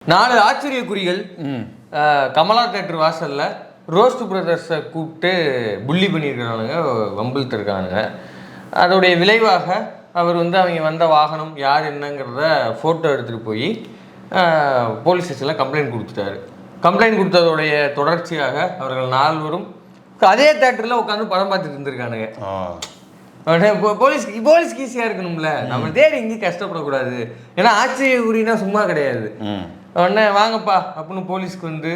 4 ஆச்சரிய குறிகள் கமலா தேட்டர் வாசல்ல ரோஸ்ட் பிரதர்ஸை கூப்பிட்டு புள்ளி பண்ணியிருக்கிறானுங்க, வம்பிழுத்திருக்கானுங்க. அதோடைய விளைவாக அவர் அவங்க வந்த வாகனம் யார் என்னங்கிறத ஃபோட்டோ எடுத்துகிட்டு போய் போலீஸ் ஸ்டேஷனில் கம்ப்ளைண்ட் கொடுத்துட்டாரு. கம்ப்ளைண்ட் கொடுத்ததோடைய தொடர்ச்சியாக அவர்கள் 4 பேரும் அதே தேட்டரில் உட்காந்து படம் பார்த்துட்டு இருந்திருக்கானுங்க. போலீஸ்க்கு ஈஸியாக இருக்கணும்ல, நம்ம தேடி இங்கேயும் கஷ்டப்படக்கூடாது. ஏன்னா ஆச்சரிய குறினா சும்மா கிடையாது. உடனே வாங்கப்பா அப்படின்னு போலீஸ்க்கு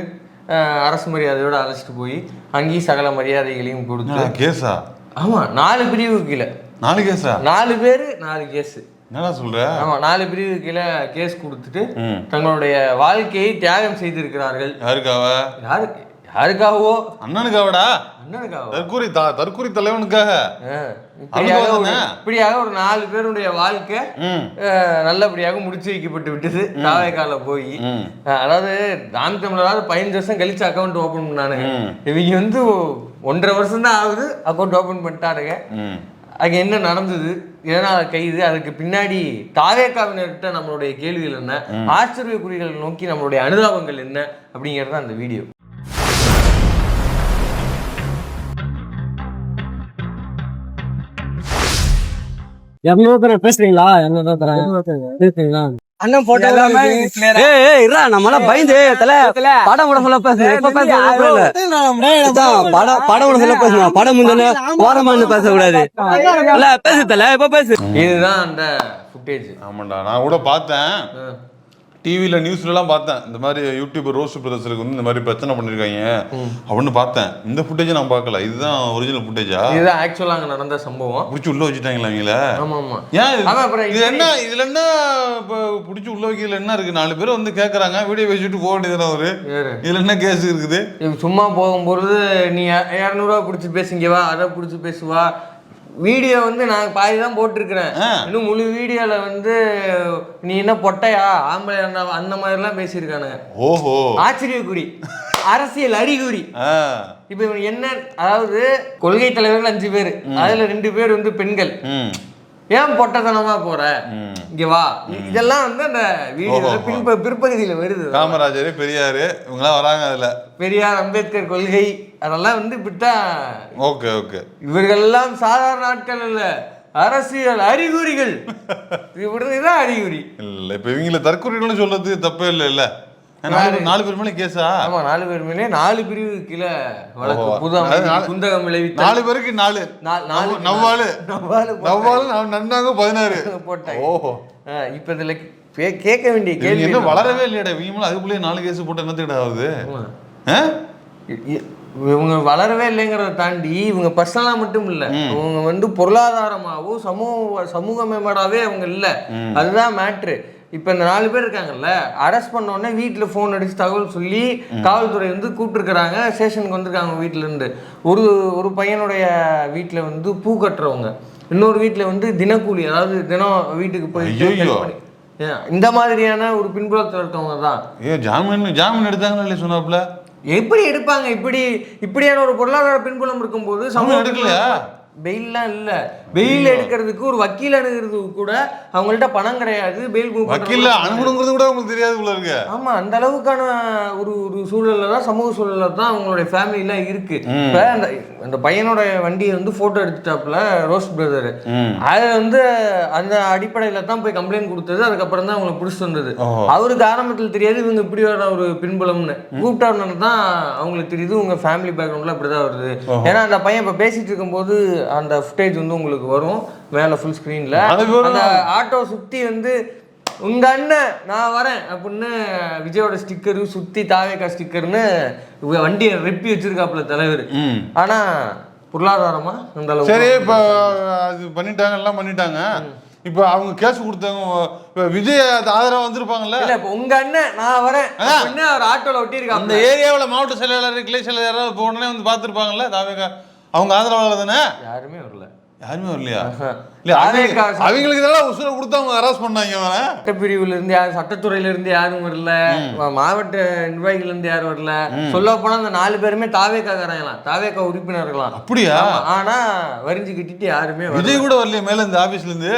அரசு மரியாதையோடு அழைச்சிட்டு போய் அங்கேயும் சகல மரியாதைகளையும் கொடுத்து கேஸா? ஆமாம், 4 பிரிவு கீழே 4 கேஸா? 4 பேர் 4 கேஸு. என்ன சொல்ற? ஆமா, 4 பிரிவு கீழே கேஸ் கொடுத்துட்டு தங்களுடைய வாழ்க்கையை தியாகம் செய்திருக்கிறார்கள். யாருக்காகவோ? அண்ணனுக்காவடா. அண்ணனுக்காக, தற்கூரி தலைவனுக்காக. இப்படியாக ஒரு 4 பேருடைய வாழ்க்கை நல்லபடியாக முடிச்சு வைக்கப்பட்டு விட்டது. தாவேக்கால போய் அதாவது நாம் தமிழராவது 15 வருஷம் கழிச்சு அக்கௌண்ட் ஓபன் பண்ணானுங்க. இவங்க 1.5 வருஷம் தான் ஆகுது அக்கௌண்ட் ஓபன் பண்ணிட்டாருங்க. அங்கே என்ன நடந்தது, எதனால் கைது, அதுக்கு பின்னாடி தாவேக்காவினர்கிட்ட நம்மளுடைய கேள்விகள் என்ன, ஆச்சரிய குறிகள் நோக்கி நம்மளுடைய அனுதாபங்கள் என்ன அப்படிங்கிறது அந்த வீடியோ. பேசுறீங்களா? அண்ணன் போட்டோ நம்மள பயந்து படம் விட சொல்ல பேசுறேன். படம் விட சொல்ல பேசுறேன். படம் முன்னாடி ஓரமானு பேசக்கூடாது. பேசு தல, இப்ப பேசு. இதுதான் அந்த ஃபுட்டேஜ். ஆமாண்டா, நான் கூட பார்த்தேன். டிவியில் நியூஸ்லலாம் பார்த்தேன், இந்த மாதிரி யூடியூபர் ரோஸ்ட் பிரதர்ஸருக்கு இந்த மாதிரி பிரச்சனை பண்ணியிருக்காங்க அப்படின்னு பார்த்தேன். இந்த ஃபுட்டேஜை நான் பார்க்கல. இதுதான் ஒரிஜினல் ஃபுட்டேஜா? இதுதான் ஆக்சுவலாக அங்கே நடந்த சம்பவம். பிடிச்சி உள்ள வச்சுட்டாங்களா அவங்கள? ஆமாம் ஆமாம். ஏன் இது என்ன, இதில் என்ன இப்போ பிடிச்சி உள்ள வைக்கிறதுல என்ன இருக்குது? 4 பேர் கேட்குறாங்க, வீடியோ வச்சுட்டு போக வேண்டியதானே அவரு. இதில் என்ன கேஸ் இருக்குது? சும்மா போகும்போது நீ 200 பிடிச்சி பேசுங்கவா, அதை பிடிச்சி பேசுவா. வீடியோ நான் பாதி தான் போட்டிருக்கிறேன். இன்னும் முழு வீடியோவில் நீ என்ன பொட்டையா ஆம்பளை அந்த மாதிரிலாம் பேசியிருக்கானுங்க. ஓஹோ, ஆச்சரிய குறி, அரசியல் அறிகுறி. இப்ப என்ன, அதாவது கொள்கை தலைவர்கள் 5 பேர், அதுல 2 பேர் பெண்கள். ஏன் பொட்டத்தனமா போற, இங்க வா, இதெல்லாம் அந்த வீடியோல பிற்பகுதியில வருது. காமராஜர், பெரியாரு இவங்கெல்லாம் வராங்க. அதுல பெரியார், அம்பேத்கர் கொள்கை அதெல்லாம் இப்படித்தான். ஓகே ஓகே, இவர்கள் எல்லாம் சாதாரண ஆட்கள் இல்ல, அரசியல் அறிகுறிகள். இப்படிதான் அறிகுறி இல்ல. இப்ப இவங்கள தற்கொலைன்னு சொல்றது தப்பே இல்லை இல்ல. 4 பேர் மேலே கேஸா? ஆமா, 4 பேர் மேலே 4 பிரிவு கீழே வழக்கு. குந்தகம் விளைவித்த 4 பேருக்கு 4 நவ்வாலு நன்னாங்க 16 போட்டாங்க. ஓஹோ, இப்ப இதுல கேட்க வேண்டிய கேள்வி என்ன, வளரவே இல்லையடா இவங்க. அதுக்குள்ளே 4 கேஸ் போட்டு என்னத்துக்கிட்ட ஆகுது? இவங்க வளரவே இல்லைங்கிறத தாண்டி இவங்க பர்சனலா மட்டும் இல்ல, இவங்க பொருளாதாரமாகவும் சமூக மேம்பாடாவே அவங்க இல்ல. அதுதான் மேட்ரு. இப்போ இந்த 4 பேர் இருக்காங்கல்ல, அரெஸ்ட் பண்ண உடனே வீட்டில் ஃபோன் அடிச்சு தகவல் சொல்லி காவல்துறை கூப்பிட்டுருக்குறாங்க. ஸ்டேஷனுக்கு வந்திருக்காங்க வீட்டிலேருந்து. ஒரு பையனுடைய வீட்டில் பூ கட்டுறவங்க, இன்னொரு வீட்டில் தினக்கூலி, அதாவது தினம் வீட்டுக்கு போய் இந்த மாதிரியான ஒரு பின்புலத்தில் இருக்கவங்க தான். ஜாமீன் எடுத்தாங்கன்னு சொன்னாப்புல. எப்படி எடுப்பாங்க? இப்படியான ஒரு பொருளாதார பின்புலம் இருக்கும்போது சமூகம் எடுக்கலையா? பெயில்லாம் இல்ல. பெயில் எடுக்கிறதுக்கு ஒரு வக்கீல் அணுகிறதுக்கு கூட அவங்கள்ட்ட பணம் கிடையாது. பெயில் வக்கீல் அணுகுங்கிறது கூட உங்களுக்கு தெரியாது போல இருக்கு. ஆமா, அந்த அளவுக்கான ஒரு சூழல்ல தான், சமூக சூழல்ல தான் அவங்களுடைய ஃபேமிலிலாம் இருக்கு. இப்ப அந்த பையனோட வண்டியை போட்டோ எடுத்துட்டாப்புல ரோஸ்ட் பிரதர். அது அந்த அடிப்படையில தான் போய் கம்ப்ளைண்ட் கொடுத்தது. அதுக்கப்புறம் தான் அவங்களை பிடிச்சிட்டு வந்தது. அவருக்கு ஆரம்பத்தில் தெரியாது இவங்க இப்படியான ஒரு பின்புலம்னு. கூப்பிட்டா தான் அவங்களுக்கு தெரியுது உங்க ஃபேமிலி பேக்ரவுண்ட்ல இப்படிதான் வருது. ஏன்னா அந்த பையன் இப்ப பேசிட்டு இருக்கும்போது அந்த ஃபுட்டேஜ் உங்களுக்கு வரும் மேல ஃபுல் ஸ்கிரீன்ல. அந்த ஆட்டோ சுத்தி உங்க அண்ணன் நான் வரேன் அப்படின்னு விஜயோட ஸ்டிக்கரு சுத்தி தாவேக்கா ஸ்டிக்கர்னு வண்டியை ரெப்பி வச்சிருக்காப்புல தலைவர். ஆனா பொருளாதாரமா அந்த அளவு சரி. இப்ப அது பண்ணிட்டாங்க, எல்லாம் பண்ணிட்டாங்க. இப்ப அவங்க கேஸ் கொடுத்தாங்க, விஜய் ஆதரவா வந்திருப்பாங்கல்ல. இல்ல, இப்ப உங்க அண்ணன் நான் வரேன் அப்படின்னு அவர் ஆட்டோல ஒட்டி இருக்காங்க. அந்த ஏரியாவில் மாவட்ட செயலாளர், கிளை செயலாளர் யாராவது உடனே பார்த்துருப்பாங்கல்ல தாவேக்கா. அவங்க ஆதரவாளர் தானே? யாருமே வரல. யாருமே வரலையா? இல்ல, அவங்களுக்கு இதெல்லாம் உசுர கொடுத்து அவங்க அரெஸ்ட் பண்ணாங்க. சட்டப்பிரிவுல இருந்து யாரும், சட்டத்துறையில இருந்து யாரும் வரல, மாவட்ட நிர்வாகிகள் இருந்து யாரும் வரல. சொல்ல போனா அந்த 4 பேருமே தாவேக்கா காரங்களாம், தாவேக்கா உறுப்பினர்களாம். அப்படியா? ஆனா வரிஞ்சு கட்டிட்டு யாருமே விஜய் கூட வரலையா? மேல இந்த ஆபீஸ்ல இருந்து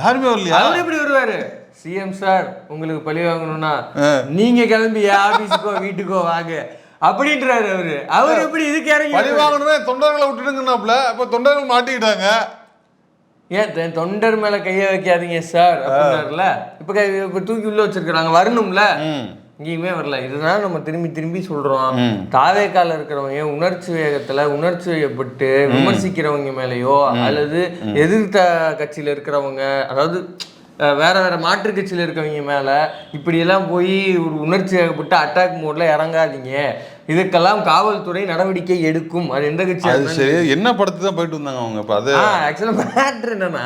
யாருமே வரலையா? அவர் எப்படி வருவாரு? சிஎம் சார் உங்களுக்கு பழி வாங்கணும்னா நீங்க கிளம்பி ஆபீஸுக்கோ வீட்டுக்கோ வாங்க அப்படின்றாரு அவர் எப்படி இதுக்கு இறங்கி பழி வாங்கணும்னா தொண்டர்களை விட்டுடுங்கன்னாப்ல அப்ப தொண்டர்கள் மாட்டிக்கிட்டாங்க. ஏன் தொண்டர் மேல கைய வைக்காதீங்க சார் அப்படின்னாருல. இப்ப தூக்கி உள்ள வச்சிருக்காங்க, வரணும்ல, எங்கேயுமே வரல. இதுதான் நம்ம திரும்பி திரும்பி சொல்றோம். தாவேக்கால இருக்கிறவங்க உணர்ச்சி வேகத்துல உணர்ச்சி வயப்பட்டு விமர்சிக்கிறவங்க மேலேயோ அல்லது எதிர்த்த கட்சியில இருக்கிறவங்க, அதாவது வேற வேற மாற்று கட்சியில இருக்கவங்க மேல இப்படியெல்லாம் போய் ஒரு உணர்ச்சி வயப்பட்டு அட்டாக் மோட்ல இறங்காதீங்க. இதுக்கெல்லாம் காவல்துறை நடவடிக்கை எடுக்கும். அது எந்த கட்சி? அது சரி, என்ன படத்துக்கு தான் போயிட்டு வந்தாங்க அவங்க? இப்போ அது ஆக்சுவலா மேட்ரு என்னன்னா,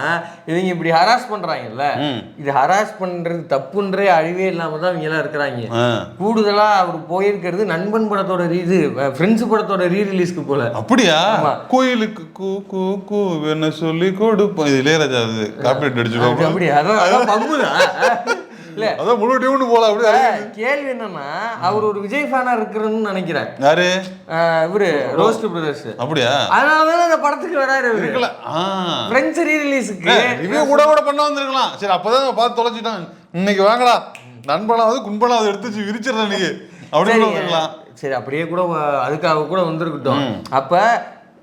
இவங்க இப்படி ஹராஸ் பண்றாங்கல்ல, இது ஹராஸ் பண்றது தப்புன்றே அழிவே இல்லாம தான் இவங்க எல்லாம் இருக்கிறாங்க. கூடுதலா அவர் போயிருக்கிறது நண்பன் படத்தோட ஃப்ரெண்ட்ஸ் படத்தோட ரீரிலீஸ்க்கு போல. அப்படியா? கோயிலுக்கு கூ கூ கூ என்ன சொல்லி கொடுப்போம். இது இளையராஜா அது காப்பிரைட் அடிச்சுக்கோ. அப்படியா? அதான் பம்புதான் இல்ல, அதான் முழு டியூன் போல. அப்படியே கேள்வி என்னன்னா, அவர் ஒரு விஜய் ஃபேனா இருக்கிறன்னு நினைக்கிறேன். யாரு? இவரு ரோஸ்ட் பிரதர்ஸ். அப்படியா? அதனாலதான் அந்த படத்துக்கு வராரு. இருக்கல பிரெஞ்ச் ரீரிலீஸ்க்கு ரிவ்யூ கூட பண்ண வந்திருக்கலாம். சரி, அப்பதான் பார்த்து தொலைச்சிட்டாங்க. இன்னைக்கு வாங்கடா நண்பனாவது குண்பனாவது எடுத்து விரிச்சிடற நீங்க அப்படின்னு வந்துருக்கலாம். சரி, அப்படியே கூட அதுக்காக கூட வந்திருக்கட்டும். அப்ப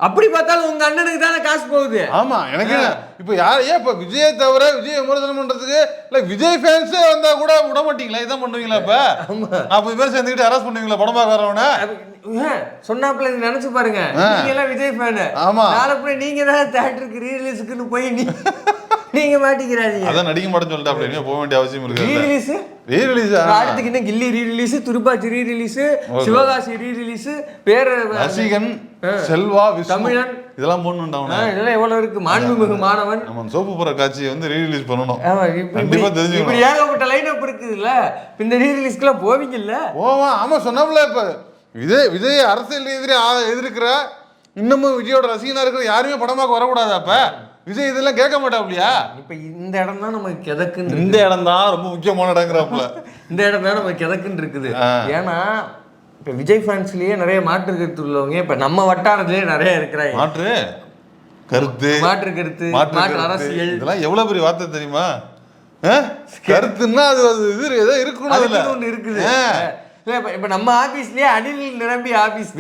அப்படி பார்த்தாலும் உங்க அண்ணனுக்கு தானே காசு போகுது. ஆமா, எனக்கு இப்ப யார் ஏன் இப்ப விஜயை தவிர விஜய் விமர்சனம் பண்றதுக்கு இல்ல விஜய் ஃபேன்ஸே வந்தா கூட விட மாட்டீங்களா? இதான் பண்ணுவீங்களா? இப்ப 40 பேர் சேர்ந்துக்கிட்டு அரஸ்ட் பண்ணுவீங்களா படம் பார்க்க வரவன? சொன்னாப்புல நினைச்சு பாருங்க, நீங்க எல்லாம் விஜய் ஃபேனு. ஆமா, நாளை நீங்க தான் தியேட்டருக்கு ரீரிலீஸ்க்குன்னு போய் நீங்க மாட்டிக்கிறாதீங்க. அதான் நடிக்க மாட்டேன்னு சொல்லிட்டு அப்படி போக வேண்டிய அவசியம் இருக்கு. ரீரிலீஸ் அடுத்துக்கு என்ன கில்லி ரீரிலீஸ், துருப்பாச்சி ரீரிலீஸ், சிவகாசி ரீரிலீஸ், பேர ரசிகன், செல்வா, தமிழன், இதெல்லாம் போடணும்டா. இதெல்லாம் எவ்வளவு இருக்கு. மாண்புமிகு மாணவன், நம்ம சோப்பு போற காட்சியை வந்து ரீரிலீஸ் பண்ணணும். கண்டிப்பா தெரிஞ்சு இப்படி ஏகப்பட்ட லைன் அப் இருக்குதுல்ல. இந்த ரீரிலீஸ்க்குலாம் போவீங்கல்ல? போவா. ஆமா, சொன்னாப்ல இப்ப விஜய் அரசியல் எதிர்க்கிற இன்னமும் விஜயோட ரசிகனா இருக்கிற யாருமே படமாக்க வரக்கூடாது. அப்ப விஜய் இதெல்லாம் கேட்க மாட்டாப்லையா? இப்ப இந்த இடம் தான் நமக்கு கிதக்குன்னு, இந்த இடம் தான் ரொம்ப முக்கியமான இடங்கிறப்பல இந்த இடம் தான் நமக்கு கிதக்குன்னு இருக்குது. ஏன்னா இப்ப விஜய் ஃபேன்ஸ்லயே நிறைய மாற்று கருத்து உள்ளவங்க இப்ப நம்ம வட்டாரத்திலேயே நிறைய இருக்கிறாங்க. மாற்று கருத்து மாற்று அரசியல், இதெல்லாம் எவ்வளவு பெரிய வார்த்தை தெரியுமா? கருத்துன்னா அது இது ஏதோ இருக்கணும், ஒண்ணு இருக்குது. இப்ப நம்ம ஆபீஸ்லயே அணில் நிரம்பி ஆபீஸ்.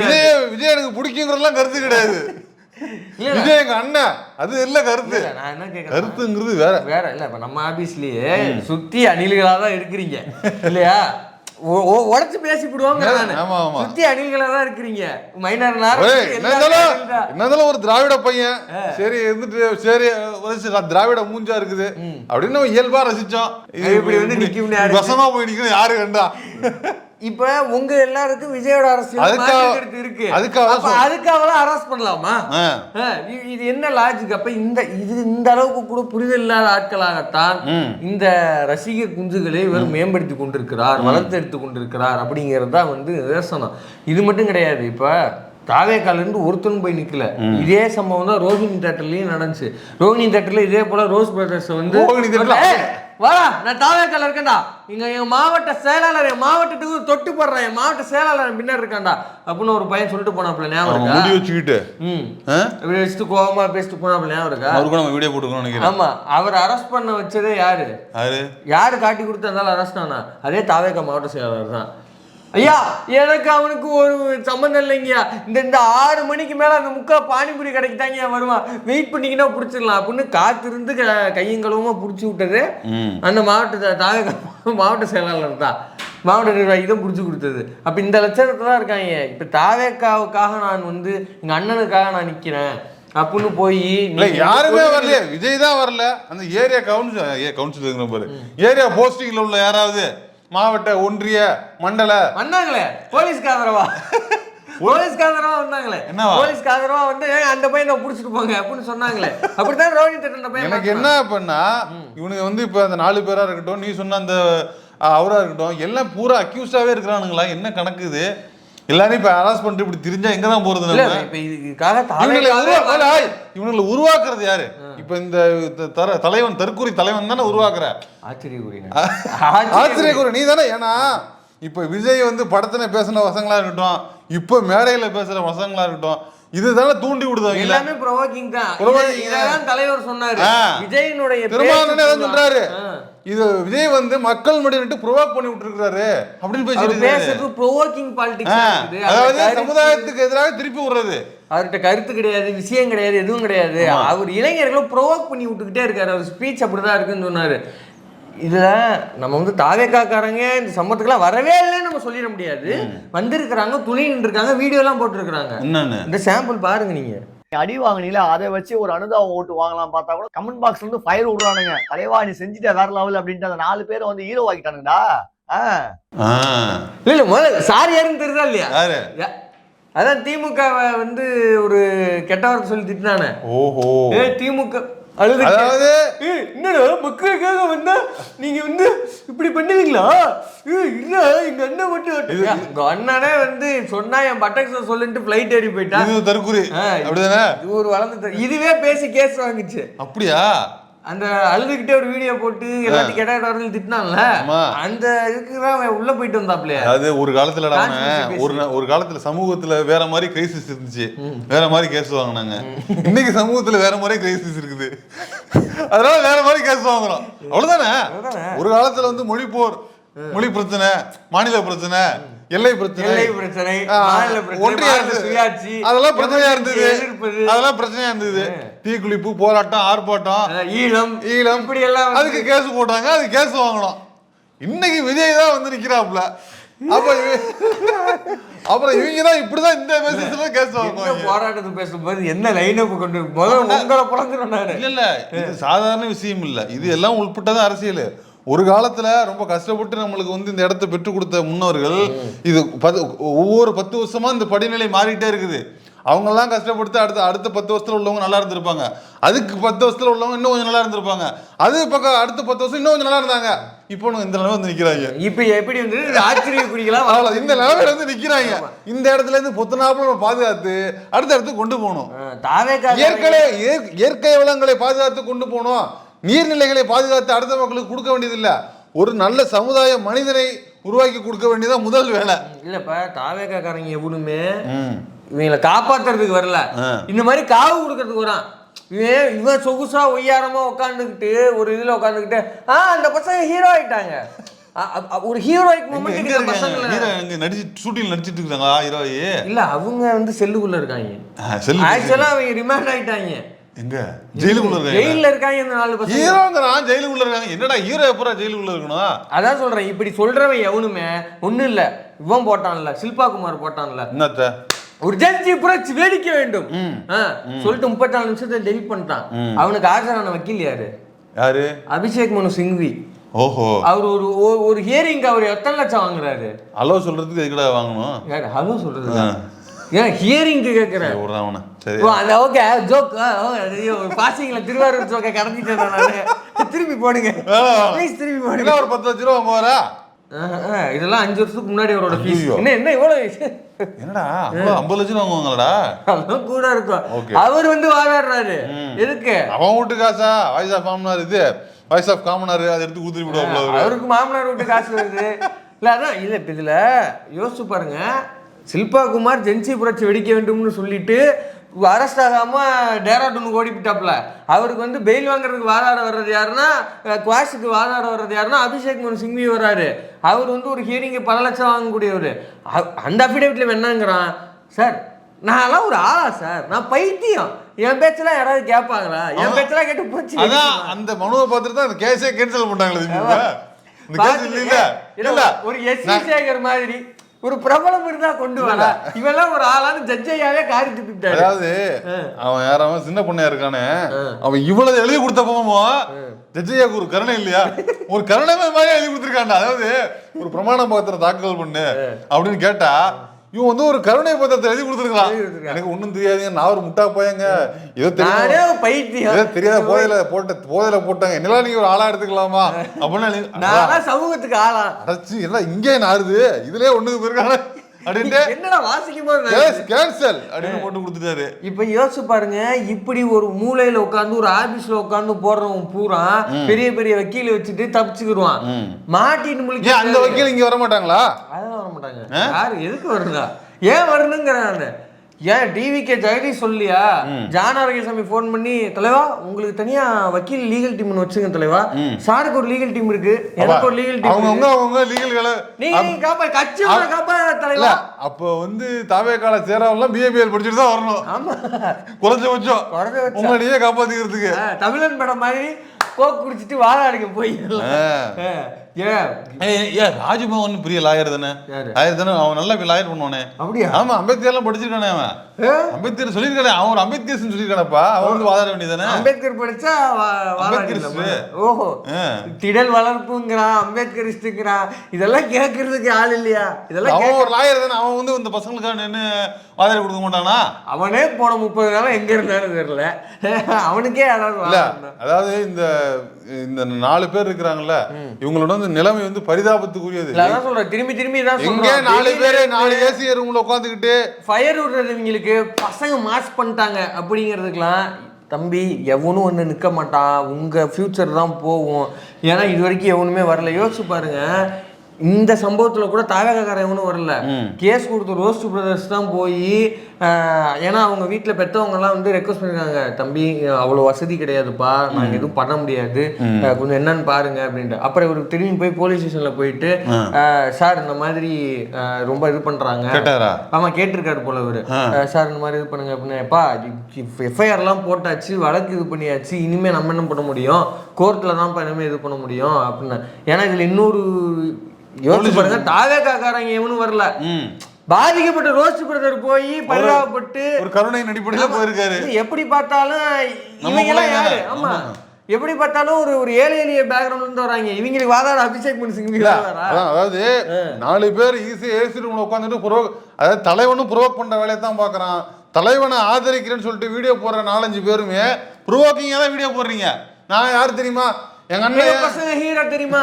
விஜய் எனக்கு பிடிக்குங்கிறதுலாம் கருத்து கிடையாது. விஜய் எங்க அண்ணன், அது இல்ல கருத்து. நான் என்ன கேக்குறேன், கருத்துங்கிறது வேற வேற இல்ல. இப்ப நம்ம ஆபீஸ்லயே சுத்தி அணில்களா தான் இருக்கிறீங்க இல்லையா? உடச்சு பேசி விடுவாங்க. சுத்தி அணில்களா தான் இருக்கிறீங்க. என்னதாலும் ஒரு திராவிட பையன் சரி இருந்துட்டு சரி திராவிட மூஞ்சா இருக்குது அப்படின்னு இயல்பா ரசிச்சோம். இப்படி வந்து நிக்க வசமா போய் நிக்கணும் யாரு கண்டா? இப்ப உங்க எல்லாருக்கும் விஜயோட அரசியல் இருக்கு, அதுக்காக அரெஸ்ட் பண்ணலாமா? இது என்ன லாஜிக்? அப்ப இந்த அளவுக்கு கூட புரிதல் இல்லாத ஆட்களாகத்தான் இந்த ரசிக குஞ்சுகளை இவர் மேம்படுத்தி கொண்டிருக்கிறார், வளர்த்தெடுத்து கொண்டிருக்கிறார் அப்படிங்கிறது தான் வந்து நிதர்சனம். இது மட்டும் கிடையாது. இப்ப தாவேக்கால இருந்து ஒருத்தனும் போய் நிக்கல. இதே சம்பவம் தான் ரோஹிணி தேட்டர்லயும் நடந்துச்சு. ரோஹிணி தேட்டர்ல இதே போல ரோஸ் பிரதர்ஸ் வந்து வாடா நான் தாவேக்கால இருக்கேன்டா, இங்க எங்க மாவட்ட செயலாளர் என் மாவட்டத்துக்கு தொட்டு போடுறேன், என் மாவட்ட செயலாளர் பின்னாடி இருக்காண்டா அப்படின்னு ஒரு பையன் சொல்லிட்டு போனாப்ல. ஞாபகம் வச்சுக்கிட்டு இப்படி வச்சுட்டு கோபமா பேசிட்டு போனாப்ல. ஞாபகம் இருக்கா? அவருக்கு நம்ம வீடியோ போட்டுக்கணும் நினைக்கிறேன். ஆமா, அவர் அரெஸ்ட் பண்ண வச்சதே யாரு காட்டி கொடுத்ததால அரெஸ்ட் ஆனா அதே தாவேக்கா மாவட்ட செயலாளர் தான். ஐயா எனக்கு அவனுக்கு ஒரு சம்மந்தம் இல்லைங்கய்யா, இந்த 6 மணிக்கு மேல அந்த முக்கா பானிபுரி கடைக்கு தாங்க வருவான், வெயிட் பண்ணிக்கினா பிடிச்சிடலாம் அப்படின்னு காத்திருந்து கையங்களவுமா பிடிச்சி விட்டது அந்த மாவட்ட செயலாளர் தான், மாவட்ட நிர்வாகி தான் பிடிச்சி கொடுத்தது. அப்ப இந்த லட்சணத்துல தான் இருக்காங்க. இப்ப தாவேக்காவுக்காக நான் வந்து எங்க அண்ணனுக்காக நான் நிக்கிறேன் அப்படின்னு போய் யாருமே வரலையே. விஜய் தான் வரல. அந்த ஏரியா கவுன்சிலர் பாரு, ஏரியா போஸ்டிங்ல உள்ள யாராவது மாவட்ட ஒன்றிய மண்டல வந்தாங்களே போலீஸ்க்கு ஆதரவா வந்தாங்களே, போலீஸ்க்கு ஆதரவா வந்து அந்த பையனை புடிச்சிட்டு போங்க அப்படின்னு சொன்னாங்களே. அப்படித்தான் ரோஹிணி தேட்டர் பையன். எனக்கு என்ன பண்ணா இவனுக்கு வந்து இப்ப அந்த 4 பேரா இருக்கட்டும், நீ சொன்ன அந்த அவரா இருக்கட்டும், எல்லாம் பூரா அக்யூஸ்டாவே இருக்கிறானுங்களா? என்ன கணக்கு இது? எல்லாரும் இப்ப அரெஸ்ட் பண்ணிட்டு இப்படி தெரிஞ்சா எங்கதான் போறது? இவங்களை உருவாக்குறது யாரு? இப்ப இந்த தலைவன் தற்கூரி தலைவன் தானே உருவாக்குற. ஆச்சரியக்குறி நீ தானே. ஏன்னா இப்ப விஜய் வந்து படத்துல பேசின வசங்களா இருக்கட்டும், இப்ப மேடையில பேசுற வசங்களா இருக்கட்டும், இதுதானே தூண்டி விடுதாங்க. எல்லாமே ப்ரோவோக்கிங் தான். இதெல்லாம் தலைவர் சொன்னாரு. விஜயனுடைய திருமாவளவனே அதான் சொல்றாரு. இது விஜய் வந்து மக்கள் மடியிட்டு ப்ரோவோக் பண்ணி விட்டுருக்காரு அப்படின்னு பேசுறது ப்ரோவோக்கிங் பாலிடிக்ஸ். அதாவது சமுதாயத்துக்கு எதிராக திருப்பி விடுறது. அவர்கிட்ட கருத்து கிடையாது, விஷயம் கிடையாது, எதுவும் கிடையாது. அவர் இளைஞர்களை ப்ரோவோக் பண்ணி விட்டுக்கிட்டே இருக்காரு. அவர் ஸ்பீச் அப்படிதான் இருக்குன்னு சொன்னாரு. இதுல நம்ம வந்து தாவேக்காரங்க இந்த சம்பவத்துக்குலாம் வரவே இல்லைன்னு நம்ம சொல்லிட முடியாது. வந்திருக்கிறாங்க, துணை நின்றுருக்காங்க, வீடியோ எல்லாம் போட்டுருக்காங்க. இந்த சாம்பிள் பாருங்க. நீங்க அடி வாங்கினீங்களா, அதை வச்சு ஒரு அனுதாபம் ஓட்டு வாங்கலாம் பார்த்தா கூட கமெண்ட் பாக்ஸ்ல இருந்து ஃபயர் விடுறானுங்க. தலைவா நீ செஞ்சுட்ட வேற லெவல் அப்படின்ட்டு அந்த 4 பேரை வந்து ஹீரோ ஆக்கிட்டானுங்கடா. இல்ல முதல்ல சார் யாருன்னு தெரியுதா இல்லையா? அதான் திமுக வந்து ஒரு கெட்ட வார்த்தை சொல்லி திட்டினானே. ஓஹோ, திமுக அதாவது என்னடா மக்களுக்காக வந்தா நீங்க வந்து இப்படி பண்ணுவீங்களா? இல்ல எங்க அண்ணன் மட்டும் எங்க அண்ணனே வந்து சொன்னா என் பட்டக்ஸ சொல்லிட்டு பிளைட் ஏறி போயிட்டான். தற்கொலை அப்படிதானே ஒரு வளர்ந்து இதுவே பேசி கேஸ் வாங்கிச்சு. அப்படியா? அந்த அழுதுகிட்டே ஒரு வீடியோ போட்டு எல்லாத்தையும் கெட்ட திட்டினான்ல, அந்த இதுக்குதான் உள்ள போயிட்டு வந்தாப்லையா. அதாவது ஒரு காலத்துல ஒரு காலத்துல சமூகத்துல வேற மாதிரி கிரைசிஸ் இருந்துச்சு, வேற மாதிரி கேஸ் வாங்கினாங்க. இன்னைக்கு சமூகத்துல வேற மாதிரி கிரைசிஸ் இருக்குது, அதனால வேற மாதிரி கேஸ் வாங்குறோம். அவ்வளவுதானே. ஒரு காலத்துல வந்து மொழி போர், மொழி பிரச்சனை, மாநில பிரச்சனை, எல்லை பிரச்சனை, அதெல்லாம் பிரச்சனையா இருந்தது. அதெல்லாம் பிரச்சனையா இருந்தது. தீக்குளிப்பு, போராட்டம், ஆர்ப்பாட்டம், ஈழம் இப்படி எல்லாம் அதுக்கு கேஸ் போட்டாங்க, அது கேஸ் வாங்கணும். இன்னைக்கு விஜய் தான் வந்து நிக்கிறாப்ல. அப்புறம் இவங்க தான் இப்படிதான் இந்த பேசுறதுல கேஸ் வாங்குவாங்க. போராட்டத்தை பேசும்போது என்ன லைன் அப் கொண்டு முதல்ல உங்களை புலந்துறாரு. இல்ல இது சாதாரண விஷயம் இல்ல, இது எல்லாம் உள்பட்டதான் அரசியல். ஒரு காலத்துல ரொம்ப கஷ்டப்பட்டு நம்மளுக்கு வந்து இந்த இடத்த பெற்றுக் கொடுத்த முன்னோர்கள் இது ஒவ்வொரு 10 வருஷமா இந்த படிநிலை மாறிட்டே இருக்குது. அவங்க எல்லாம் கஷ்டப்படுத்து அடுத்த 10 வருஷத்துல உள்ளவங்க நல்லா இருந்திருப்பாங்க. அதுக்கு 10 வருஷத்துல உள்ளவங்க இன்னும் கொஞ்சம் நல்லா இருந்திருப்பாங்க. அது பக்கம் அடுத்த 10 வருஷம் இன்னும் கொஞ்சம் நல்லா இருந்தாங்க. இப்போ இந்த நிலைமை வந்து நிக்கிறாங்க. இப்ப எப்படி வந்து ஆச்சரிய குடிக்கலாம் இந்த நிலைமையில வந்து நிக்கிறாங்க. இந்த இடத்துல இருந்து பொத்தனாப்புல பாதுகாத்து அடுத்த இடத்துக்கு கொண்டு போகணும். இயற்கை வளங்களை பாதுகாத்து கொண்டு போகணும். நீர்நிலைகளை பாதுகாத்து அடுத்த மக்களுக்கு கொடுக்க வேண்டியதில்லை, ஒரு நல்ல சமுதாய மனிதனை உருவாக்கி கொடுக்க வேண்டியதான் முதல் வேலை. இல்லப்ப தாவேக்காரங்க எவனுமே இவங்களை காப்பாத்துறதுக்கு வரல, இந்த மாதிரி காவு கொடுக்கறதுக்கு வரான். இவன் சொகுசா ஒய்யாரமா உட்காந்துக்கிட்டு ஒரு இதுல உட்காந்துக்கிட்டு அந்த பசங்க ஹீரோ ஆயிட்டாங்க. ஒரு ஹீரோயிக் மொமெண்ட் பசங்க ஷூட்டிங் நடிச்சிட்டு இருக்காங்க. ஹீரோயி இல்ல, அவங்க வந்து செல்லுக்குள்ள இருக்காங்க. ஆக்சுவலா அவங்க ரிமாண்ட் ஆயிட்டாங்க. எங்க ஜெயிலுக்குள்ள இருக்காங்க. இந்த 4 பசங்க ஹீரோங்கறான் ஜெயிலுக்குள்ள இருக்காங்க. என்னடா ஹீரோ எப்பறா ஜெயிலுக்குள்ள இருக்கணும்? அதான் சொல்றேன். இப்படி சொல்றவன் எவனுமே ஒண்ணு இல்ல. இவன் போட்டான்ல, ஷில்பா குமார் போட்டான்ல, என்னத்த ஒரு ஜட்ஜி புரட்சி வேடிக்கை வேண்டும் சொல்லிட்டு 34 நிமிஷத்துல டெலிட் பண்ணிட்டான். அவனுக்கு ஆஜரான வக்கீல் யாரு? அபிஷேக் மனு சிங்வி. ஓஹோ, அவர் ஒரு ஹியரிங் அவர் எத்தனை லட்சம் வாங்குறாரு? ஹலோ சொல்றதுக்கு எதுக்குடா வாங்கணும்? யாரு ஹலோ சொல்றது? ஏன் ஹியரிங்க்கு கேக்குறேன். சரி ஓகே ஜோக். பாசிங்ல திருவாரூர் ஜோக்க கடத்திட்டேன் நானு. திருப்பி போடுங்க ப்ளீஸ், திருப்பி போடுங்க. ஒரு 10 லட்சம் ரூபா போறா. இதெல்லாம் 5 வருஷத்துக்கு முன்னாடி அவரோட ஃபீஸ். என்ன இவ்வளவு? என்னடா 50 லட்சம் வாங்குவாங்களாடா? அதெல்லாம் கூட இருக்கும். அவர் வந்து வாதாடுறாரு. எதுக்கு? அவன் வீட்டு காசா? வாய்ஸ் ஆஃப் மாமனார், இது வாய்ஸ் ஆஃப் காமனார், அதை எடுத்து ஊத்தி விடுவாங்க. அவருக்கு மாமனார் வீட்டு காசு வருது இல்ல? அதான் இல்ல. இப்ப இதுல யோசிச்சு பாருங்க. ஷில்பா குமார் ஜென்சி புரட்சி வெடிக்க வேண்டும்னு சொல்லிட்டு அரெஸ்ட் ஆகாம டேராடூனுக்கு ஓடிப்பிட்டாப்ல. அவருக்கு வந்து பெயில் வாங்குறதுக்கு வாதாட வர்றது யாருன்னா, குவாஷுக்கு வாதாட வர்றது யாருன்னா அபிஷேக் மனு சிங்வி வர்றாரு. அவர் வந்து ஒரு ஹியரிங்கு 10 லட்சம் வாங்கக்கூடியவர். அந்த அஃபிடேவிட்ல என்னங்கிறான், சார் நான்லாம் ஒரு ஆளா சார், நான் பைத்தியம், என் பேச்செல்லாம் யாராவது கேட்பாங்களா? என் பேச்செல்லாம் கேட்டு போச்சு. அந்த மனுவை பார்த்துட்டு தான் அந்த கேஸே கேன்சல் பண்ணாங்களே. ஒரு எஸ்சி சேகர் மாதிரி ஒரு பிரபலம் இருந்தா கொண்டு வர, இவெல்லாம் ஒரு ஆளான ஜட்ஜையாவே காரி துப்பிட்டாரு. அதாவது அவன் யாராவது சின்ன பொண்ணையா இருக்கானே, அவன் இவ்வளவு எழுதி கொடுத்தப்போ ஜட்ஜையாவுக்கு ஒரு கருணை இல்லையா? ஒரு கருணை மாதிரி எழுதி கொடுத்துருக்காண்டா. அதாவது ஒரு பிரமாண பத்திரம் தாக்கல் பண்ணு அப்படின்னு கேட்டா இவன் வந்து ஒரு கருணை பத்திரத்தை எழுதி கொடுத்துருக்கான். எனக்கு ஒண்ணும் தெரியாதுங்க, நான் ஒரு முட்டா போயங்க, ஏதோ தெரியாத போதையில போட்டாங்க, என்னெல்லாம் நீங்க ஒரு ஆளா எடுத்துக்கலாமா அப்படின்னு சமூகத்துக்கு ஆளா அடைச்சு எல்லாம் இங்கே நாருது, இதுலயே ஒண்ணுக்கு போயிருக்காங்க என்னடா வாசிக்கும் போது கேன்சல் அப்படின்னு போட்டு கொடுத்துட்டாரு. இப்ப யோசிச்சு பாருங்க, இப்படி ஒரு மூலையில உட்காந்து ஒரு ஆபீஸ்ல உட்காந்து போடுறவன் பூரா பெரிய பெரிய வக்கீல வச்சுட்டு தப்பிச்சுக்கிடுவான். மாட்டிட்டு முழிக்க அந்த வக்கீல் இங்க வர மாட்டாங்களா? அதெல்லாம் வர மாட்டாங்க. யாரு எதுக்கு வருதா? ஏன் வரணுங்கிறாங்க. ஏன் டிவிகே ஜெகதீஷ் சொல்லியா ஜான் ஆரோக்கியசாமி ஃபோன் பண்ணி தலைவா உங்களுக்கு தனியா வக்கீல் லீகல் டீம்னு வச்சுங்க தலைவா, சாருக்கு ஒரு லீகல் டீம் இருக்கு, எனக்கு ஒரு லீகல் டீம், அவங்க லீகல் நீங்க காப்பா கட்சியோட காப்பா தலைவா. அப்போ வந்து தாவேக்கால சேராவெல்லாம் பிஏபிஎல் படிச்சுட்டு தான் வரணும். ஆமா, குறைஞ்சபட்சம் உங்களையே காப்பாத்திக்கிறதுக்கு. தமிழன் படம் மாதிரி கோக் குடிச்சிட்டு வாழாடுங்க போய். ராஜ்பவன் பெரிய லாயர் தானே, அவன் நல்ல லாயர் பண்ணுவானே. அப்படியா? ஆமா, அம்பேத்கர் எல்லாம் படிச்சிருக்கானே அவன். அம்பேத்கர் சொல்லிருக்கானே, அவன் ஒரு அம்பேத்கர் சொல்லிருக்கானப்பா. அவன் வந்து வாதாட வேண்டியதானே. அம்பேத்கர் படிச்சா ஓஹோ திடல் வளர்ப்புங்கிறான், அம்பேத்கரிஸ்டுங்கிறான். இதெல்லாம் கேட்கறதுக்கு ஆள் இல்லையா? இதெல்லாம் அவன் ஒரு லாயர் தானே. அவன் வந்து இந்த பசங்களுக்கான என்ன வாதாட கொடுக்க மாட்டானா? அவனே போன 30 நாள் எங்க இருந்தாலும் தெரியல, அவனுக்கே அதாவது இந்த 4 பேர் இருக்கிறாங்கல்ல, இவங்களோட வந்து நிலைமை வந்து பரிதாபத்துக்குரியது. அதான் சொல்றேன், திரும்பி திரும்பி தான் எங்க 4 பேரு 4 ஏசி ரூம்ல உட்காந்துக்கிட்டு ஃபயர் விடுறவங்களுக்கு பசங்க மாஸ் பண்ணிட்டாங்க அப்படிங்கிறதுக்கெல்லாம் தம்பி எவனும் ஒன்று நிற்க மாட்டான், உங்க ஃபியூச்சர் தான் போகும். ஏன்னா இது வரைக்கும் எவனுமே வரல. யோசிச்சு பாருங்க, இந்த சம்பவத்துல கூட தாவேக்காரன் எவனும் வரல. கேஸ் கொடுத்த ரோஸ்ட் பிரதர்ஸ் தான் போய், ஏன்னா அவங்க வீட்டில் பெற்றவங்கலாம் வந்து ரெக்வஸ்ட் பண்ணிருக்காங்க, தம்பி அவ்வளோ வசதி கிடையாதுப்பா, நாங்கள் எதுவும் பண்ண முடியாது, கொஞ்சம் என்னன்னு பாருங்க அப்படின்ட்டு. அப்புறம் இவருக்கு திரும்பி போய் போலீஸ் ஸ்டேஷன்ல போயிட்டு, சார் இந்த மாதிரி ரொம்ப இது பண்றாங்க. ஆமா, கேட்டிருக்காரு போல இவரு, சார் இந்த மாதிரி இது பண்ணுங்க அப்படின்னா, எஃப்ஐஆர்லாம் போட்டாச்சு, வழக்கு இது பண்ணியாச்சு, இனிமே நம்ம என்ன பண்ண முடியும், கோர்ட்ல தான் இனிமே இது பண்ண முடியும் அப்படின்னு. ஏன்னா இதுல இன்னொரு யோசிச்சு பாருங்க, தாவேக்காரங்க எவனும் வரல, பாதிக்கப்பட்ட ரோஸ்ட் பிரதர் போய் பரிதாபப்பட்டு ஒரு கருணை நடிப்படையில போயிருக்காரு. எப்படி பார்த்தாலும் இவங்க எல்லாம் யாரு? ஆமா, எப்படி பார்த்தாலும் ஒரு ஏழை எளிய பேக்ரவுண்ட்ல இருந்து வராங்க. இவங்களுக்கு வாதாட அபிஷேக் மனுஷங்க. அதாவது 4 பேர் ஏசி ரூம்ல உட்காந்துட்டு அதாவது தலைவனும் ப்ரோவோக் பண்ற வேலையை தான் பாக்குறான். தலைவனை ஆதரிக்கிறேன்னு சொல்லிட்டு வீடியோ போடுற 4-5 பேருமே ப்ரோவோக்கிங்கா தான் வீடியோ போடுறீங்க. நான் யாரு தெரியுமா, எங்க அண்ணன் பசங்க ஹீரோ தெரியுமா?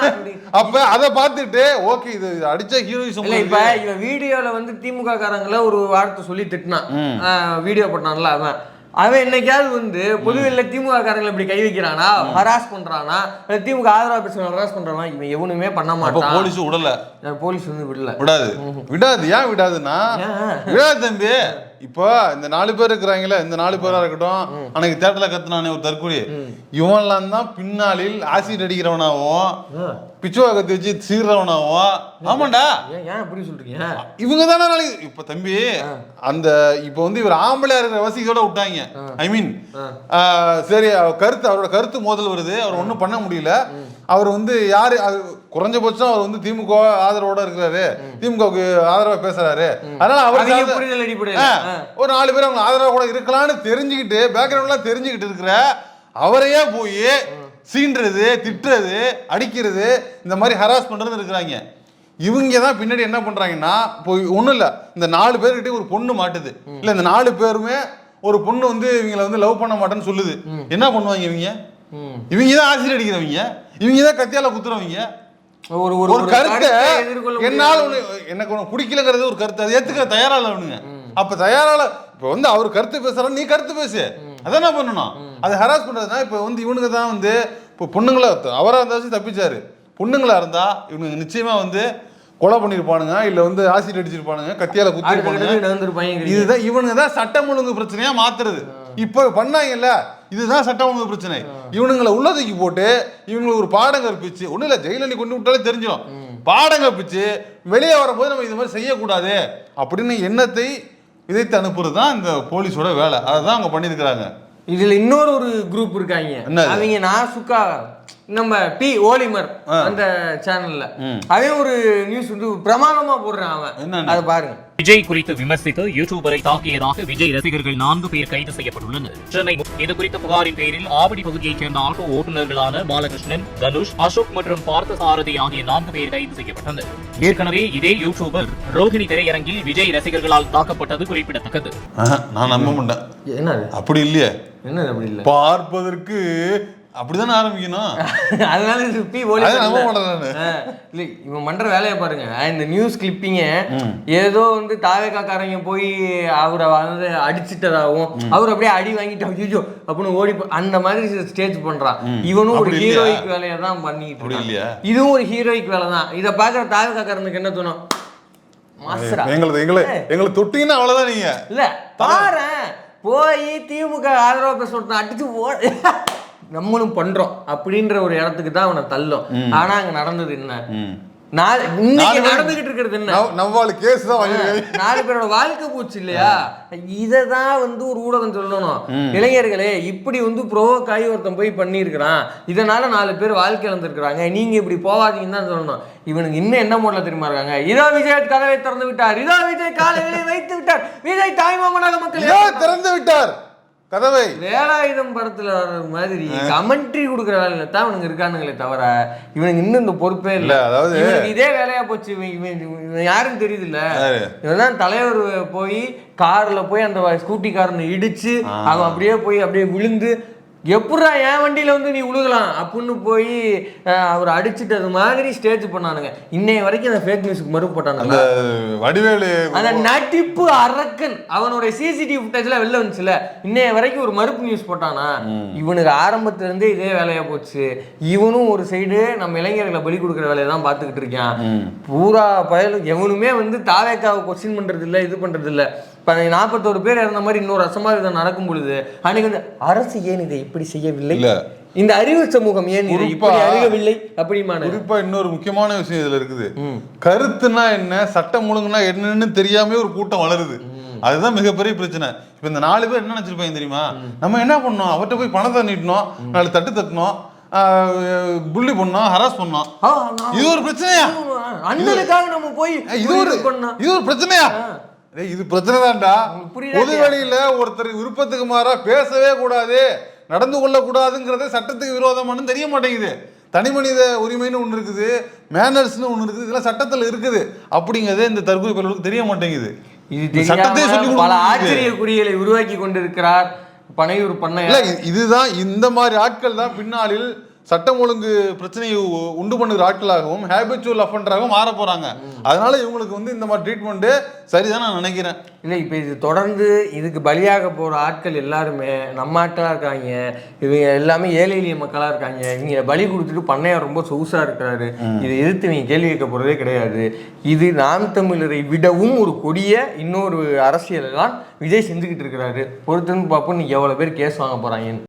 அப்ப அத பார்த்துட்டு ஓகே இது அடிச்ச ஹீரோயிசம் இல்ல. இப்ப இவன் வீடியோல வந்து திமுக காரங்கள ஒரு வார்த்தை சொல்லி திட்டினான், வீடியோ போட்டான்ல அவன் என்னைக்காவது வந்து பொதுவெளியில திமுக காரங்களை இப்படி கை வைக்கிறானா, ஹராஸ் பண்றானா, திமுக ஆதரவா பேசுறான் ஹராஸ் பண்றானா? இவன் எவனுமே பண்ண மாட்டான். போலீஸ் விடல, போலீஸ் வந்து விடாது. ஏன் விடாதுன்னா, விடாது தம்பி. இப்போ இந்த 4 பேர் இருக்கிறாங்களே, இந்த 4 பேரா இருக்கட்டும், அன்னைக்கு தேட்டர்ல கத்துனானே ஒரு தற்கொலை, இவன்லாம் தான் பின்னாளில் ஆசிட் அடிக்கிறவனாவும் பிச்சுவா கத்தி வச்சு சீர்றவனாவும். ஆமாண்டா, ஏன் அப்படி சொல்றீங்க? இவங்க தானே நாளைக்கு. இப்ப தம்பி அந்த இப்ப வந்து இவர் ஆம்பளையா இருக்கிற வசதியோட விட்டாங்க. ஐ மீன் சரி, அவரோட கருத்து மோதல் வருது, அவர் ஒன்றும் பண்ண முடியல. அவர் வந்து யாரு, குறைஞ்சபட்சம் அவர் வந்து திமுக ஆதரவோட இருக்கிறாரு, திமுகவுக்கு ஆதரவா பேசுறாரு, அதனால அவர் ஒரு 4 பேர் அவங்க ஆதரவா கூட இருக்கலாம்னு தெரிஞ்சுக்கிட்டு பேக்ரவுண்ட்லாம் தெரிஞ்சுக்கிட்டு இருக்கிற அவரையே போய் சீன்றது, திட்டுறது, அடிக்கிறது, இந்த மாதிரி ஹராஸ் பண்றது இருக்கிறாங்க. இவங்க தான் பின்னாடி என்ன பண்றாங்கன்னா, போய் ஒண்ணும் இல்ல, இந்த 4 பேர்கிட்ட ஒரு பொண்ணு மாட்டுது இல்ல, இந்த 4 பேருமே ஒரு பொண்ணு வந்து இவங்களை வந்து லவ் பண்ண மாட்டேன்னு சொல்லுது. என்ன பண்ணுவாங்க இவங்க? இவங்க தான் ஆசிரியர் அடிக்கிறவங்க, இவங்க தான் கத்தியால குத்துறவங்க. ஒரு கருத்தை என்னால எனக்கு ஒண்ணு பிடிக்கலங்கிறது ஒரு கருத்து, அதை ஏத்துக்க தயாரா இல்ல அவனுங்க. அப்ப தயாரால இப்ப வந்து அவர் கருத்து பேசுறாரு, நீ கருத்து பேசு, அதான் என்ன பண்ணணும். அது ஹராஸ் பண்றதுனா இப்ப வந்து இவனுக்கு தான் வந்து இப்போ பொண்ணுங்களா அவரா இருந்தாச்சும் தப்பிச்சாரு, பொண்ணுங்களா இருந்தா இவனுக்கு நிச்சயமா வந்து கொலை பண்ணிருப்பானுங்க, இல்ல வந்து ஆசிட் அடிச்சிருப்பானுங்க, கத்தியால குத்திருப்பானுங்க. இதுதான் இவனுங்க தான் சட்டம் ஒழுங்கு பிரச்சனையா மாத்துறது. இப்ப பண்ணாங்கல்ல, இதுதான் சட்டம் ஒழுங்கு பிரச்சனை. இவனுங்களை உள்ளதுக்கு போட்டு இவங்களுக்கு ஒரு பாடம் கற்பிச்சு, ஒண்ணு இல்ல ஜெயில கொண்டு விட்டாலே தெரிஞ்சிடும், பாடம் கற்பிச்சு வெளியே வரும்போது நம்ம இது மாதிரி செய்யக்கூடாது அப்படின்னு எண்ணத்தை விதைத்து அனுப்புறது தான் இந்த போலீஸோட வேலை. அதான் அவங்க பண்ணிருக்கிறாங்க. இதுல இன்னொரு குரூப் இருக்காங்க, அவங்க நான் சுக்கா நம்ம பி ஓலிமர் அந்த சேனல்ல அவன் ஒரு நியூஸ் வந்து பிரமாதமா போடுறான். அவன் அதை பாருங்க. விஜய் குறித்து விமர்சித்து யூடியூபரை தாக்கியதாக விஜய் ரசிகர்கள் 4 பேர் கைது செய்யப்பட்டுள்ளனர். சென்னை இது குறித்த புகாரின் பேரில் ஆவடி பகுதியைச் சேர்ந்த ஆட்டோ ஓட்டுநர்களான பாலகிருஷ்ணன், தனுஷ், அசோக் மற்றும் பார்த்தசாரதி ஆகிய 4 பேர் கைது செய்யப்பட்டனர். ஏற்கனவே இதே யூடியூபர் ரோஹிணி திரையரங்கில் விஜய் ரசிகர்களால் தாக்கப்பட்டது குறிப்பிடத்தக்கது. நான் நம்ப மாட்டேன். என்ன அப்படி இல்லையே? என்ன அப்படி இல்லை, பார்ப்பதற்கு அப்படிதானே ஆரம்பிக்கணும். அதனால இல்ல இவன் பண்ற வேலையை பாருங்க. இந்த நியூஸ் கிளிப்பிங்க ஏதோ வந்து தாவேக்காரங்க போய் அவரை வந்து அடிச்சிட்டதாகவும் அவர் அப்படியே அடி வாங்கிட்டு ஐயோ அப்படின்னு ஓடி அந்த மாதிரி ஸ்டேஜ் பண்றான். இவனும் ஒரு ஹீரோயிக் வேலையை தான் பண்ணிட்டு, இதுவும் ஒரு ஹீரோயிக் வேலை தான். இதை பாக்குற தாவேக்காரனுக்கு என்ன தோணும், மாஸ்டரா எங்களை தொட்டீங்கன்னா அவ்வளவுதான் நீங்க. இல்ல பாரு போய் திமுக ஆதரவு பேச ஒருத்தன் அடிச்சு நம்மளும் பண்றோம் அப்படின்ற ஒரு இடத்துக்கு தான் அவனை தள்ளும். ஆனா அங்க நடந்தது என்ன? இன்னைக்கு நடந்துகிட்டு இருக்கிறது என்ன? 4 பேரோட வாழ்க்கை போச்சு இல்லையா? இததான் ஒரு ஊடகம் சொல்லணும். இளைஞர்களே இப்படி ப்ரோவோக் ஆகி ஒருத்தன் போய் பண்ணியிருக்கிறான், இதனால 4 பேர் வாழ்க்கை இழந்திருக்கிறாங்க, நீங்க இப்படி போவாதீங்கன்னு தான் சொல்லணும். இவனுக்கு இன்னும் என்ன மோட்ல தெரியுமா இருக்காங்க? இதோ விஜய் கதவை திறந்து விட்டார், இதோ விஜய் காலையிலே வைத்து விட்டார், விஜய் தாய்மாமனாக மக்கள் திறந்து விட்டார் கதவை. வேலாயுதம் படத்துல வர்ற மாதிரி கமெண்ட்ரி கொடுக்குற வேலையில தான் இவனுங்க இருக்கானுங்களே தவிர இவனுக்கு இன்னும் இந்த பொறுப்பே இல்ல. அதாவது இதே வேலையா போச்சு. இவன் யாருன்னு தெரியுது இல்ல, இவன் தான் தலைவர் போய் கார்ல போய் அந்த ஸ்கூட்டி காரனை இடிச்சு அவன் அப்படியே விழுந்து எப்படா என் வண்டியில நீ உழுகலாம் அப்படின்னு போய் அவர் அடிச்சுட்டது மாதிரி ஸ்டேஜ் பண்ணானுங்க. இன்னைய வரைக்கும் அந்த ஃபேக் நியூஸ்க்கு மறுப்பு போட்டானுங்க. வடிவேலு அந்த நடிப்பு அரக்கன் அவனுடைய சிசிடிவி ஃபுட்டேஜ்ல வெளில வந்துச்சுல, இன்னைய வரைக்கும் ஒரு மறுப்பு நியூஸ் போட்டானா? இவனுக்கு ஆரம்பத்துல இருந்தே இதே வேலையா போச்சு. இவனும் ஒரு சைடு நம்ம இளைஞர்களை பலி கொடுக்குற வேலையை தான் பார்த்துக்கிட்டு இருக்கான். பூரா பயலும் எவனுமே தாவேக்காவை கொஸ்டின் பண்றது இல்லை, இது பண்றது இல்லை. 41 பேர் இறந்த மாதிரி இன்னொரு அசம்பாவிதம் நடக்கும் பொழுது அன்னைக்கு அரசு ஏன் இதை இப்படி செய்யவில்லை, இந்த அறிவு சமூகம் ஏன் இதை இப்படி அறியவில்லை அப்படிமான குறிப்பா இன்னொரு முக்கியமான விஷயம் இதுல இருக்குது. கருத்துனா என்ன, சட்டம் ஒழுங்குனா என்னன்னு தெரியாம ஒரு கூட்டம் வளருது. அதுதான் மிகப்பெரிய பிரச்சனை. இப்ப இந்த 4 பேர் என்ன நினைச்சிருப்பாங்க தெரியுமா? நம்ம என்ன பண்ணோம், அவர்கிட்ட போய் பணத்தை நீட்டணும், 4 தட்டு தட்டணும், புள்ளி பண்ணோம், ஹராஸ் பண்ணோம். இது ஒரு பிரச்சனையா? அண்ணனுக்காக நம்ம போய் இது ஒரு பிரச்சனையா? இது பிரச்சனை தான்டா. பொது வெளியில ஒருத்தர் விருப்பத்துக்கு மாறா பேசவே கூடாது, நடந்து கொள்ள கூடாதுங்கிறத சட்டத்துக்கு விரோதமானு தெரிய மாட்டேங்குது. தனி மனித உரிமைன்னு ஒண்ணு இருக்குது, மேனர்ஸ்னு ஒண்ணு இருக்குது, இதெல்லாம் சட்டத்துல இருக்குது. அப்படிங்கறதே இந்த தற்கொலை பலருக்கு தெரிய மாட்டேங்குது. இது சட்டத்தை சொல்லி பல ஆச்சரிய குறிகளை உருவாக்கி கொண்டிருக்கிறார் பனையூர் பண்ணையா. இதுதான் இந்த மாதிரி ஆட்கள் தான் பின்னாளில் சட்டம் ஒழுங்கு பிரச்சனையை உண்டு பண்ணுகிற ஆட்களாகவும் ஹேபிச்சுவல் அஃபெண்டராகவும் மாற போறாங்க. அதனால இவங்களுக்கு இந்த மாதிரி ட்ரீட்மெண்ட் சரிதான் நான் நினைக்கிறேன். இல்லை இப்போ இது தொடர்ந்து இதுக்கு பலியாக போகிற ஆட்கள் எல்லாருமே நம்ம ஆட்களாக இருக்காங்க. இவங்க எல்லாமே ஏழை எளிய மக்களாக இருக்காங்க. இவங்க பலி கொடுத்துட்டு பண்ணையார் ரொம்ப சொகுசாக இருக்கிறாரு. இதை எதிர்த்து இவங்க கேள்வி கேட்க போகிறதே கிடையாது. இது நாம் தமிழரை விடவும் ஒரு கொடிய இன்னொரு அரசியலை தான் விஜய் செஞ்சுக்கிட்டு இருக்கிறாரு. பொறுத்துன்னு பார்ப்போம் நீ எவ்வளோ பேர் கேஸ் வாங்க போகிறாங்கன்னு.